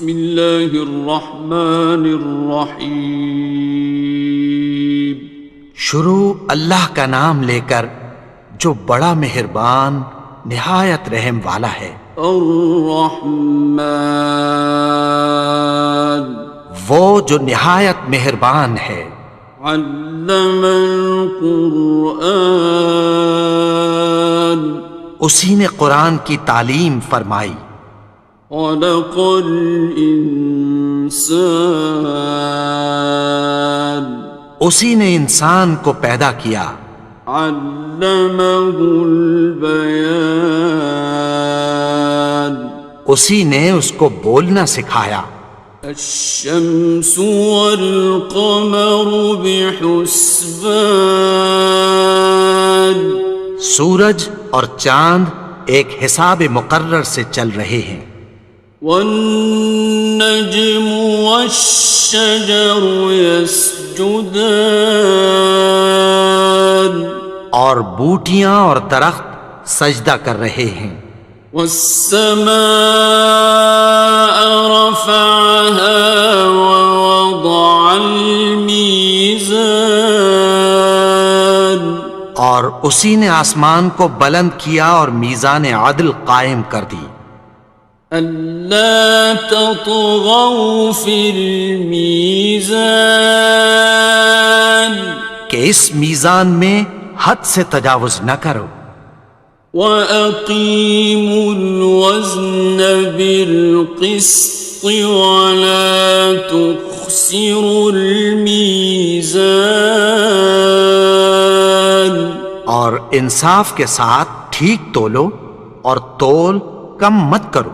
بسم اللہ الرحمن الرحیم. شروع اللہ کا نام لے کر جو بڑا مہربان نہایت رحم والا ہے. الرحمن وہ جو نہایت مہربان ہے. علم القرآن اسی نے قرآن کی تعلیم فرمائی. خلق الانسان اسی نے انسان کو پیدا کیا. علمہ البیان اسی نے اس کو بولنا سکھایا. الشمس والقمر بحسبان سورج اور چاند ایک حساب مقرر سے چل رہے ہیں. والنجم والشجر يسجدان اور بوٹیاں اور درخت سجدہ کر رہے ہیں. والسماء رفعها ووضع الميزان اور اسی نے آسمان کو بلند کیا اور میزان عدل قائم کر دی. ألا تطغوا في الميزان کہ اس میزان میں حد سے تجاوز نہ کرو. وَأَقِيمُوا الْوَزْنَ بِالْقِسْطِ وَلَا تُخْسِرُوا الْمِيزَانَ اور انصاف کے ساتھ ٹھیک تولو اور تول کم مت کرو.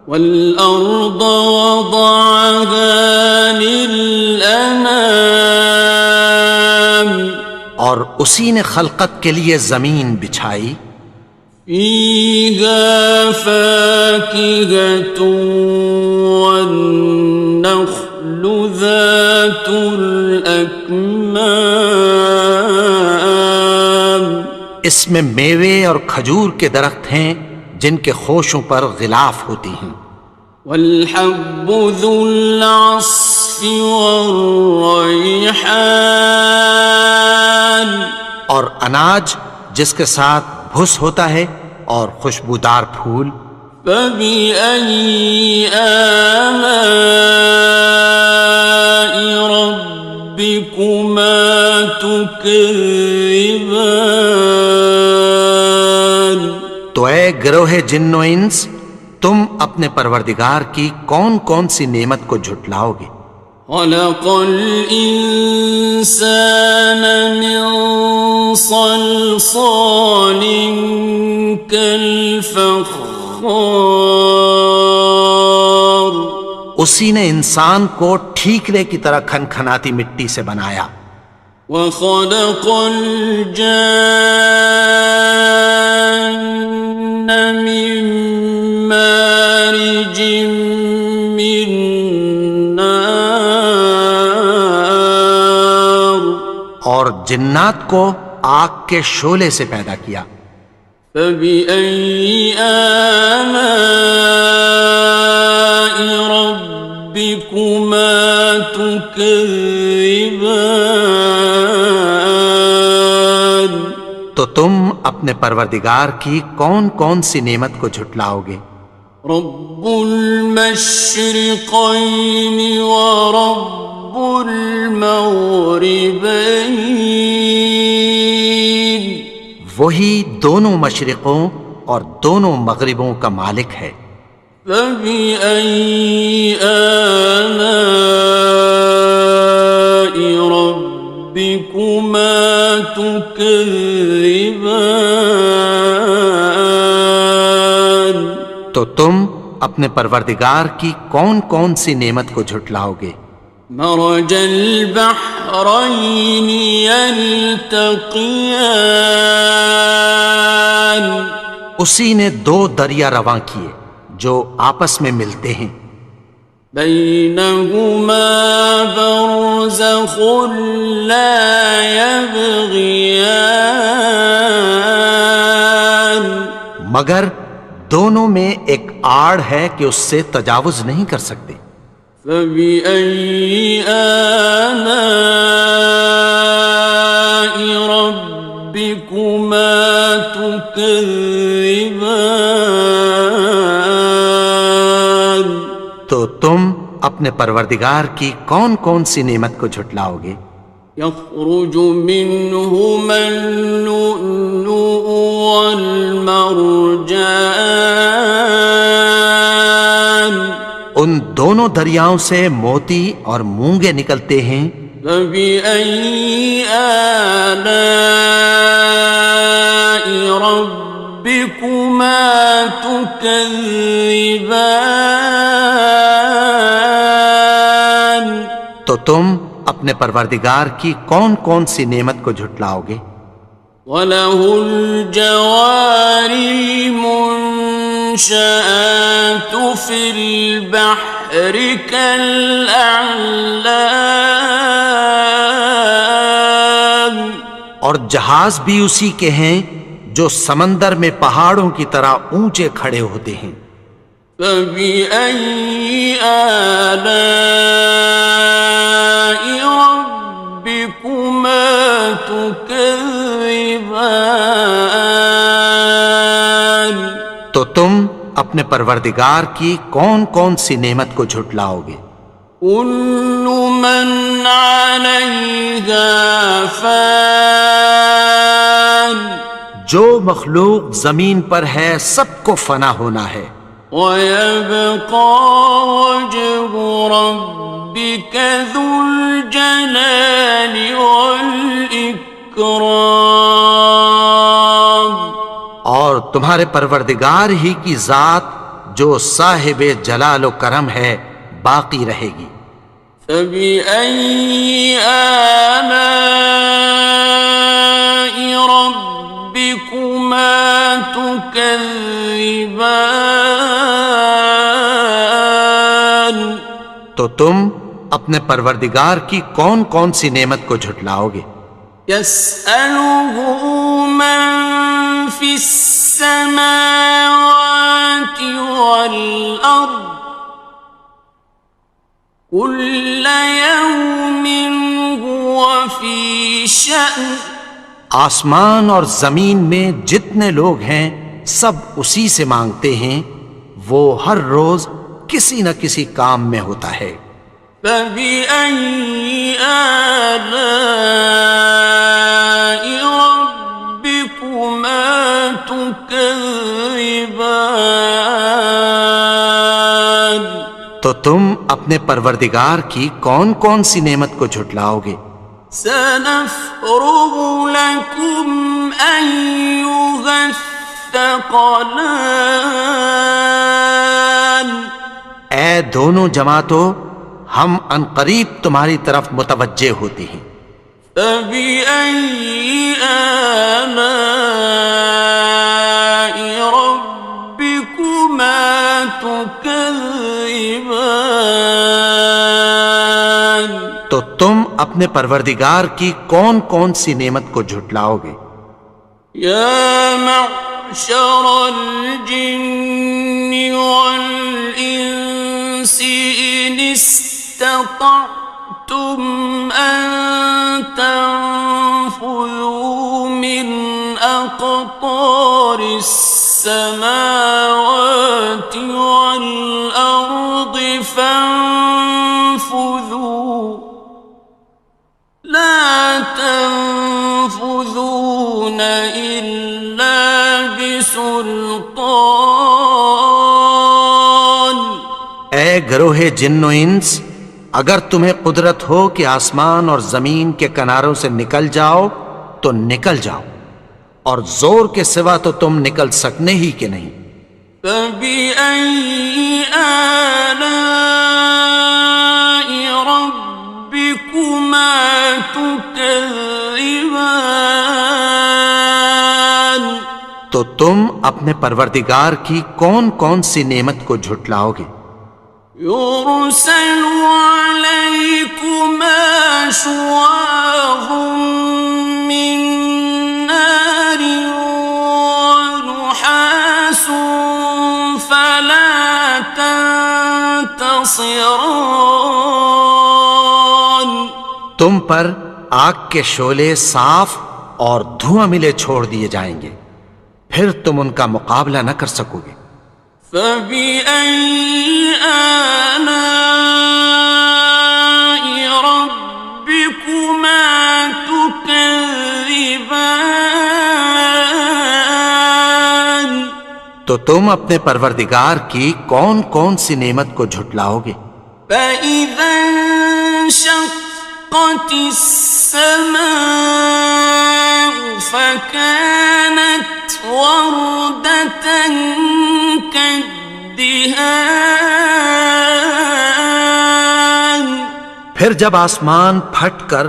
وَالْأَرْضَ وَضَعَهَا لِلْأَنَامِ اور اسی نے خلقت کے لیے زمین بچھائی. فِيهَا فَاكِهَةٌ وَالنَّخْلُ ذَاتُ الْأَكْمَامِ اس میں میوے اور کھجور کے درخت ہیں جن کے خوشوں پر غلاف ہوتی ہیں. وَالْحَبُّ ذُو الْعَصْفِ وَالرَّيْحَانِ اور اناج جس کے ساتھ بھس ہوتا ہے اور خوشبودار پھول. فَبِأَيِّ آلَاءِ رَبِّكُمَا تُكَذِّبَانِ تو اے گروہ جن و انس تم اپنے پروردگار کی کون کون سی نعمت کو جھٹلاؤ گے. خَلَقَ الْإِنسَانَ مِنْ صَلْصَالٍ كَالْفَخَّارِ اسی نے انسان کو ٹھیکرے کی طرح کھنکھناتی مٹی سے بنایا. وَخَلَقَ الْجَانَّ مِن مَّارِجٍ مِّن نَّارٍ اور جنات کو آگ کے شعلے سے پیدا کیا. فَبِأَيِّ آلَاءِ رَبِّكُمَا تُكَذِّبَانِ تو تم اپنے پروردگار کی کون کون سی نعمت کو جھٹلاؤ گے. رب المشرقین ورب المغربین وہی دونوں مشرقوں اور دونوں مغربوں کا مالک ہے. فَبِأَيِّ آلَاءِ رَبِّكُمَا تُكَذِّبَانِ تو تم اپنے پروردگار کی کون کون سی نعمت کو جھٹلاؤ گے. مرج البحرین یلتقیان اسی نے دو دریا رواں کیے جو آپس میں ملتے ہیں. بینہما برزخ لا یبغیان مگر دونوں میں ایک آڑ ہے کہ اس سے تجاوز نہیں کر سکتے۔ فبأي آلاء ربكما تكذبان؟ تو تم اپنے پروردگار کی کون کون سی نعمت کو جھٹلاؤ گے؟ يخرج منهما اللؤلؤ والمرجان، ان دونوں دریاؤں سے موتی اور مونگے نکلتے ہیں۔ فبأي آلاء ربكما تكذبان؟ تو تم اپنے پروردگار کی کون کون سی نعمت کو جھٹلاؤ گے؟ وَلَهُ الْجَوَارِ الْمُنشَآتُ فِي الْبَحْرِ كَالْأَعْلَامِ، اور جہاز بھی اسی کے ہیں جو سمندر میں پہاڑوں کی طرح اونچے کھڑے ہوتے ہیں۔ فَبِأَيِّ آلَاءِ رَبِّكُمَا تُكَذِّبَانِ؟ تو تم اپنے پروردگار کی کون کون سی نعمت کو جھٹلاؤ گے؟ كُلُّ مَنْ عَلَيْهَا فَانٍ، جو مخلوق زمین پر ہے سب کو فنا ہونا ہے۔ وَيَبْقَى وَجْهُ رَبِّكَ ذُو الْجَلَالِ وَالْإِكْرَامِ، اور تمہارے پروردگار ہی کی ذات جو صاحب جلال و کرم ہے باقی رہے گی۔ فَبِأَيِّ آلَاءِ رَبِّكُمَا تُكَذِّبَانِ؟ تو تم اپنے پروردگار کی کون کون سی نعمت کو جھٹلاؤ گے؟ يَسْأَلُهُ مَن فِي السَّمَاوَاتِ وَالْأَرْضِ كُلَّ يَوْمٍ هُوَ فِي شَأْنٍ، آسمان اور زمین میں جتنے لوگ ہیں سب اسی سے مانگتے ہیں، وہ ہر روز کسی نہ کسی کام میں ہوتا ہے۔ فَبِأَيِّ آلَاءِ رَبِّكُمَا تُكَذِّبَانِ؟ تو تم اپنے پروردگار کی کون کون سی نعمت کو جھٹلاؤ گے؟ سَنَفْرُغُ لَكُمْ أَيُّهَ الثَّقَلَانِ، اے دونوں جماعتوں، ہم عنقریب تمہاری طرف متوجہ ہوتے ہیں۔ فَبِأَيِّ آلَاءِ رَبِّكُمَا تُكَذِّبَانِ؟ تو تم اپنے پروردگار کی کون کون سی نعمت کو جھٹلاؤ گے؟ يَا مَعْشَرَ الْجِنِّ وَالْإِنسِ إِنِ اسْتَطَعْتُمْ أَن تَنفُذُوا مِنْ أَقْطَارِ السَّمَاوَاتِ وَالْأَرْضِ فَانفُذُوا لَا تَنفُذُونَ إِلَّا بِسُلْطَانٍ۔ اے گروہ جن و انس، اگر تمہیں قدرت ہو کہ آسمان اور زمین کے کناروں سے نکل جاؤ تو نکل جاؤ، اور زور کے سوا تو تم نکل سکنے ہی کہ نہیں۔ فَبِأَيِّ آلَاءِ رَبِّكُمَا تُكَذِّبَانِ؟ تو تم اپنے پروردگار کی کون کون سی نعمت کو جھٹلاؤ گے؟ يُرْسَلُ عَلَيْكُمَا شُوَاظٌ مِّن نَّارٍ وَنُحَاسٌ ناصران. تم پر آگ کے شعلے صاف اور دھواں ملے چھوڑ دیے جائیں گے، پھر تم ان کا مقابلہ نہ کر سکو گے۔ فَبِأَيِّ آلَاءِ رَبِّكُمَا تُكَذِّبَانِ. تو تم اپنے پروردگار کی کون کون سی نعمت کو جھٹلاؤ گے؟ فَإِذَا انشَقَّتِ السَّمَاءُ فَكَانَتْ وَرْدَةً كَالدِّهَانِ. پھر جب آسمان پھٹ کر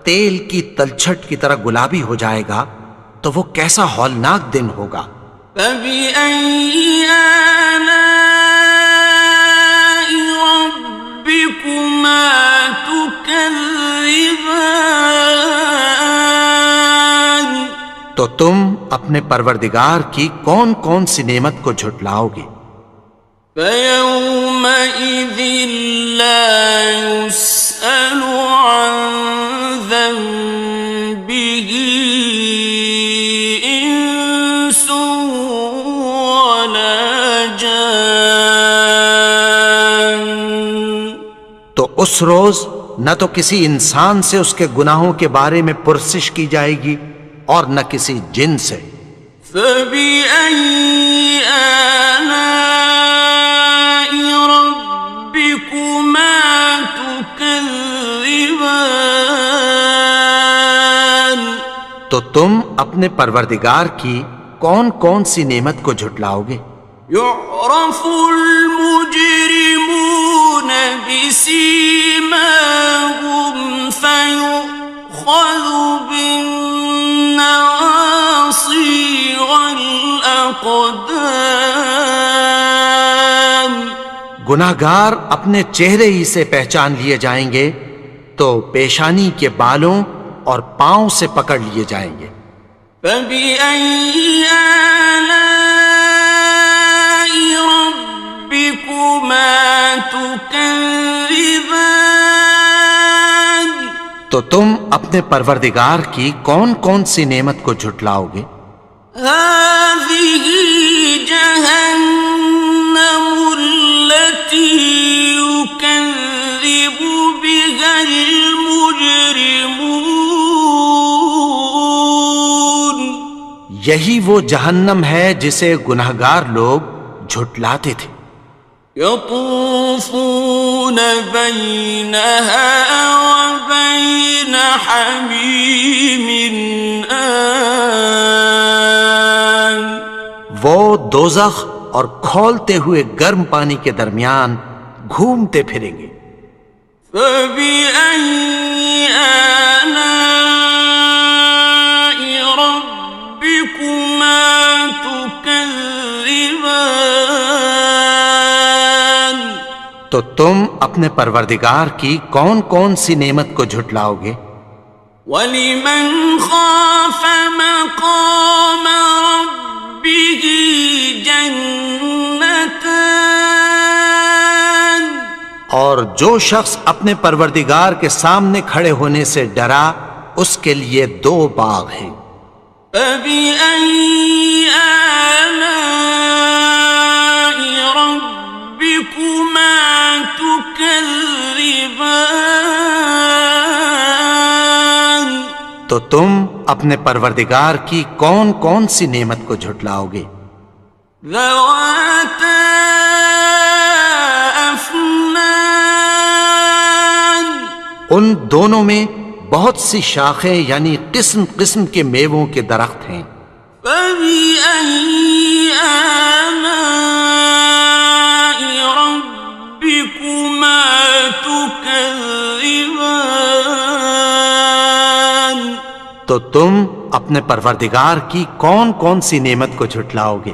تیل کی تلچھٹ کی طرح گلابی ہو جائے گا تو وہ کیسا ہولناک دن ہوگا۔ فَبِأَيِّ آلَاءِ رَبِّكُمَا تُكَذِّبَانِ. تو تم اپنے پروردگار کی کون کون سی نعمت کو جھٹلاؤ گے؟ فَيَوْمَئِذٍ لَا يُسْأَلُ عَنْ ذَنبِهِ إِنسٌ وَلَا جَانٌ. تو اس روز نہ تو کسی انسان سے اس کے گناہوں کے بارے میں پرسش کی جائے گی اور نہ کسی جن سے۔ فَبِأَيِّ آلَاءِ رَبِّكُمَا تُكَذِّبَانِ. تو تم اپنے پروردگار کی کون کون سی نعمت کو جھٹلاؤ گے؟ يُعْرَفُ الْمُجْرِمُونَ بِسِيمَاهُمْ فَيُؤْخَذُ بِالنَّوَاصِي وَالْأَقْدَامِ. گناہگار اپنے چہرے ہی سے پہچان لیے جائیں گے تو پیشانی کے بالوں اور پاؤں سے پکڑ لیے جائیں گے۔ فَبِأَيِّ آلَاءِ رَبِّكُمَا تُكَذِّبَانِ. تو تم اپنے پروردگار کی کون کون سی نعمت کو جھٹلاؤ گے؟ هَٰذِهِ جَهَنَّمُ الَّتِي يُكَذِّبُ بِهَا الْمُجْرِمُونَ. یہی وہ جہنم ہے جسے گناہگار لوگ جھٹلاتے تھے۔ يَطُوفُونَ بَيْنَهَا وَبَيْنَ حَمِيمٍ آنٍ. وہ دوزخ اور کھولتے ہوئے گرم پانی کے درمیان گھومتے پھریں گے۔ فَبِأَيِّ آلَاءِ رَبِّكُمَا تُكَذِّبَانِ. تو تم اپنے پروردگار کی کون کون سی نعمت کو جھٹلاؤ گے؟ وَلِمَنْ خَافَ مَقَامَ رَبِّهِ جَنَّتَانِ. اور جو شخص اپنے پروردگار کے سامنے کھڑے ہونے سے ڈرا اس کے لیے دو باغ ہیں۔ فَبِأَيِّ آلَاءِ رَبِّكُمَا تُكَذِّبَانِ. تو تم اپنے پروردگار کی کون کون سی نعمت کو جھٹلاؤ گے؟ ذَوَاتَا أَفْنَانٍ. ان دونوں میں بہت سی شاخیں یعنی قسم قسم کے میووں کے درخت ہیں۔ فَبِأَيِّ آلَاءِ رَبِّكُمَا تُكَذِّبَانِ. تو تم اپنے پروردگار کی کون کون سی نعمت کو جھٹلاؤ گے؟